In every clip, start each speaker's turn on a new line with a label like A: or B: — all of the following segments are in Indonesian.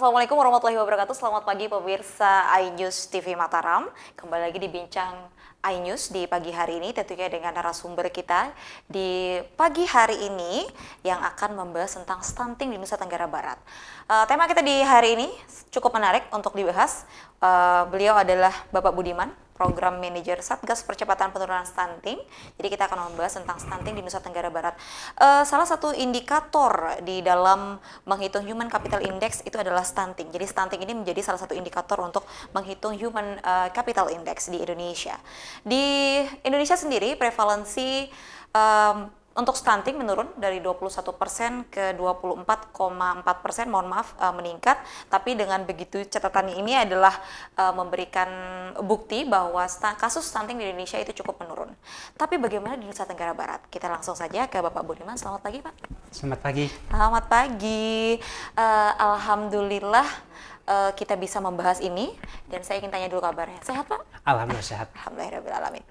A: Assalamualaikum warahmatullahi wabarakatuh. Selamat pagi pemirsa iNews TV Mataram. Kembali lagi di Bincang iNews di pagi hari ini, tentunya dengan narasumber kita di pagi hari ini yang akan membahas tentang stunting di Nusa Tenggara Barat. Tema kita di hari ini cukup menarik untuk dibahas. Beliau adalah Bapak Budiman, Program Manajer Satgas Percepatan Penurunan Stunting. Jadi kita akan membahas tentang stunting di Nusa Tenggara Barat. Salah satu indikator di dalam menghitung Human Capital Index itu adalah stunting. Jadi stunting ini menjadi salah satu indikator untuk menghitung Human Capital Index di Indonesia. Di Indonesia sendiri prevalensi untuk stunting menurun dari 21% ke 24,4%, mohon maaf, meningkat. Tapi dengan begitu catatan ini adalah memberikan bukti bahwa kasus stunting di Indonesia itu cukup menurun. Tapi bagaimana di Nusa Tenggara Barat? Kita langsung saja ke Bapak Budiman. Selamat pagi, Pak.
B: Selamat pagi.
A: Selamat pagi. Alhamdulillah kita bisa membahas ini, dan saya ingin tanya dulu kabarnya. Sehat, Pak?
B: Alhamdulillah sehat.
A: Alhamdulillahirrahmanirrahim.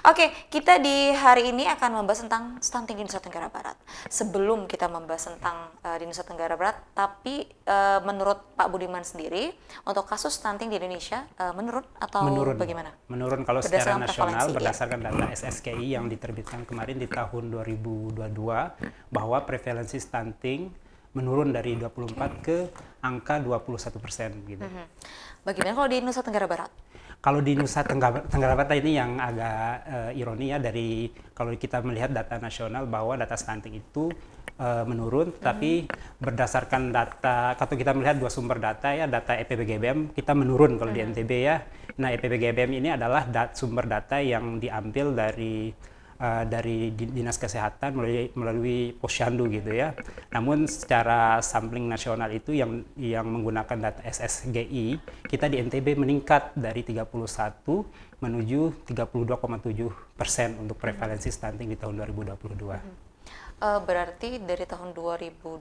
A: Oke, kita di hari ini akan membahas tentang stunting di Nusa Tenggara Barat. Sebelum kita membahas tentang di Nusa Tenggara Barat, tapi menurut Pak Budiman sendiri, untuk kasus stunting di Indonesia menurun atau bagaimana?
B: Menurun kalau secara nasional berdasarkan
A: ya?
B: data SSKI yang diterbitkan kemarin di tahun 2022, bahwa prevalensi stunting menurun dari 24 ke angka 21% gitu.
A: Bagaimana kalau di Nusa Tenggara Barat?
B: Kalau di Nusa Tenggara Barat ini yang agak ironi ya, dari kalau kita melihat data nasional bahwa data stunting itu menurun, tapi berdasarkan data, kalau kita melihat dua sumber data ya, data EPBGBM kita menurun kalau di NTB ya. Nah, EPBGBM ini adalah sumber data yang diambil dari Dinas Kesehatan melalui Posyandu gitu ya. Namun secara sampling nasional itu yang menggunakan data SSGI, kita di NTB meningkat dari 31 menuju 32,7% untuk prevalensi stunting di tahun 2022.
A: Berarti dari tahun 2021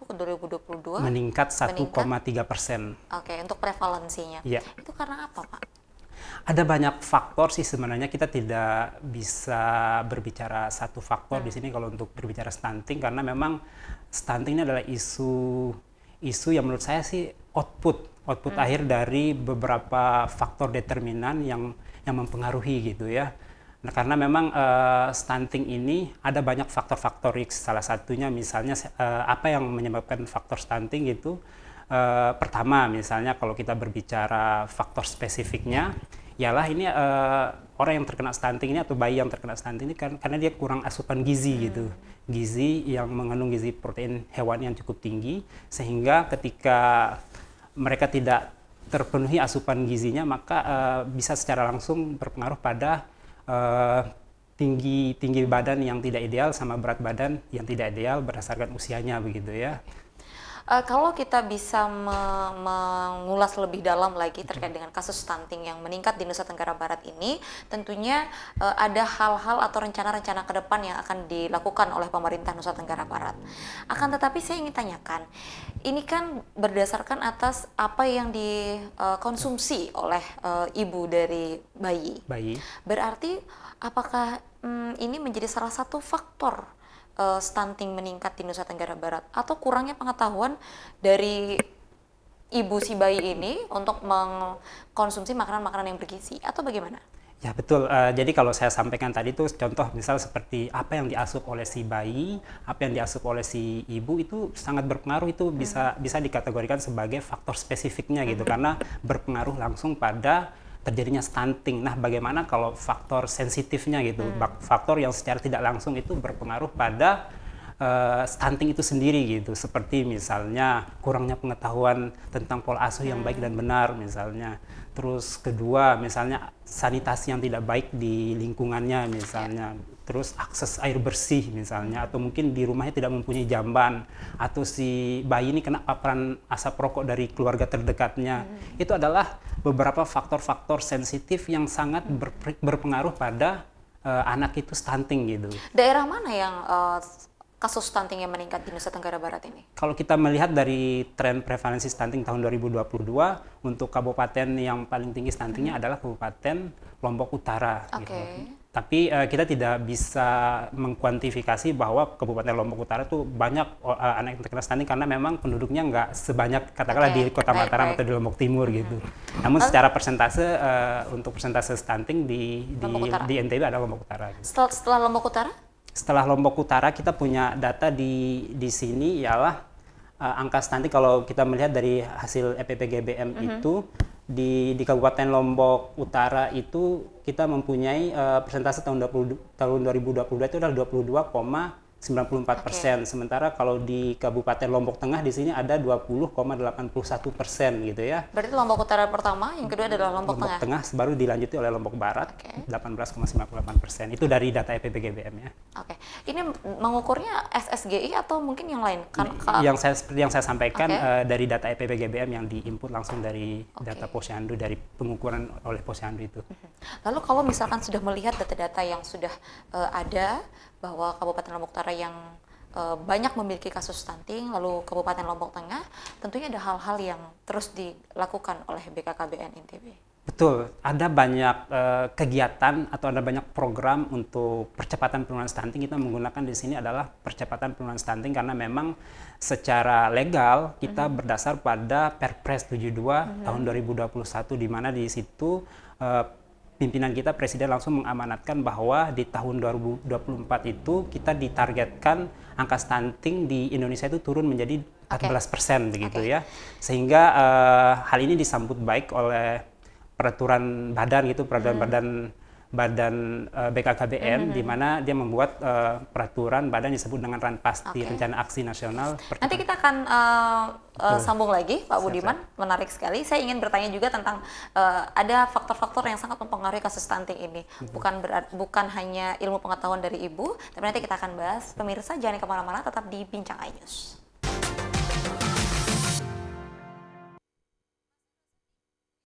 A: ke 2022
B: meningkat 1,3%.
A: Oke, untuk prevalensinya.
B: Ya.
A: Itu karena apa, Pak?
B: Ada banyak faktor sih sebenarnya, kita tidak bisa berbicara satu faktor di sini kalau untuk berbicara stunting, karena memang stunting ini adalah isu yang menurut saya sih output akhir dari beberapa faktor determinan yang mempengaruhi gitu ya. Nah, karena memang stunting ini ada banyak faktor-faktor X, salah satunya misalnya apa yang menyebabkan faktor stunting itu. Pertama, misalnya kalau kita berbicara faktor spesifiknya, ialah ini orang yang terkena stunting ini atau bayi yang terkena stunting ini karena dia kurang asupan gizi gitu, gizi yang mengandung gizi protein hewani yang cukup tinggi, sehingga ketika mereka tidak terpenuhi asupan gizinya, maka bisa secara langsung berpengaruh pada tinggi badan yang tidak ideal sama berat badan yang tidak ideal berdasarkan usianya begitu ya.
A: Kalau kita bisa mengulas lebih dalam lagi terkait dengan kasus stunting yang meningkat di Nusa Tenggara Barat ini, tentunya ada hal-hal atau rencana-rencana ke depan yang akan dilakukan oleh pemerintah Nusa Tenggara Barat. Akan tetapi saya ingin tanyakan, ini kan berdasarkan atas apa yang dikonsumsi oleh ibu dari bayi. Berarti apakah ini menjadi salah satu faktor stunting meningkat di Nusa Tenggara Barat, atau kurangnya pengetahuan dari ibu si bayi ini untuk mengkonsumsi makanan-makanan yang bergizi, atau bagaimana?
B: Ya betul, jadi kalau saya sampaikan tadi itu contoh misal seperti apa yang diasup oleh si bayi, apa yang diasup oleh si ibu itu sangat berpengaruh, itu bisa dikategorikan sebagai faktor spesifiknya gitu, karena berpengaruh langsung pada terjadinya stunting. Nah, bagaimana kalau faktor sensitifnya gitu, faktor yang secara tidak langsung itu berpengaruh pada stunting itu sendiri gitu, seperti misalnya kurangnya pengetahuan tentang pola asuh yang baik dan benar misalnya. Terus kedua, misalnya sanitasi yang tidak baik di lingkungannya misalnya. Terus akses air bersih misalnya, atau mungkin di rumahnya tidak mempunyai jamban, atau si bayi ini kena paparan asap rokok dari keluarga terdekatnya. Itu adalah beberapa faktor-faktor sensitif yang sangat berpengaruh pada anak itu stunting gitu.
A: Daerah mana yang kasus stunting yang meningkat di Nusa Tenggara Barat ini?
B: Kalau kita melihat dari tren prevalensi stunting tahun 2022, untuk kabupaten yang paling tinggi stuntingnya adalah Kabupaten Lombok Utara. Gitu. Tapi kita tidak bisa mengkuantifikasi bahwa Kabupaten Lombok Utara tuh banyak anak yang terkena stunting karena memang penduduknya nggak sebanyak katakanlah di Kota Mataram atau di Lombok Timur gitu. Namun secara persentase untuk persentase stunting di NTB ada Lombok Utara. Gitu.
A: Setelah Lombok Utara?
B: Setelah Lombok Utara kita punya data di sini ialah angka stunting kalau kita melihat dari hasil EPPGBM itu di Kabupaten Lombok Utara itu kita mempunyai persentase tahun 2022 itu adalah 22,94%. Sementara kalau di Kabupaten Lombok Tengah di sini ada 20,81% gitu ya.
A: Berarti Lombok Utara pertama, yang kedua adalah Lombok Tengah.
B: Tengah baru dilanjuti oleh Lombok Barat 18,98%. Itu dari data EPPGBM ya.
A: Oke. Ini mengukurnya SSGI atau mungkin yang lain?
B: Seperti yang saya sampaikan dari data EPPGBM yang diinput langsung dari data Posyandu, dari pengukuran oleh Posyandu itu.
A: Lalu kalau misalkan sudah melihat data-data yang sudah ada bahwa Kabupaten Lombok Utara yang banyak memiliki kasus stunting, lalu Kabupaten Lombok Tengah, tentunya ada hal-hal yang terus dilakukan oleh BKKBN NTB.
B: Betul, ada banyak kegiatan atau ada banyak program untuk percepatan penurunan stunting. Kita menggunakan di sini adalah percepatan penurunan stunting karena memang secara legal kita berdasar pada Perpres 72 tahun 2021 di mana di situ pimpinan kita Presiden langsung mengamanatkan bahwa di tahun 2024 itu kita ditargetkan angka stunting di Indonesia itu turun menjadi 14% begitu ya. Sehingga hal ini disambut baik oleh peraturan badan badan BKKBN di mana dia membuat peraturan badan disebut dengan Ranpasti Rencana Aksi Nasional.
A: Nanti kita akan sambung lagi Pak Budiman, menarik sekali. Saya ingin bertanya juga tentang ada faktor-faktor yang sangat mempengaruhi kasus stunting ini. Bukan hanya ilmu pengetahuan dari Ibu, tapi nanti kita akan bahas. Pemirsa jangan kemana-mana, tetap di Bincang iNews.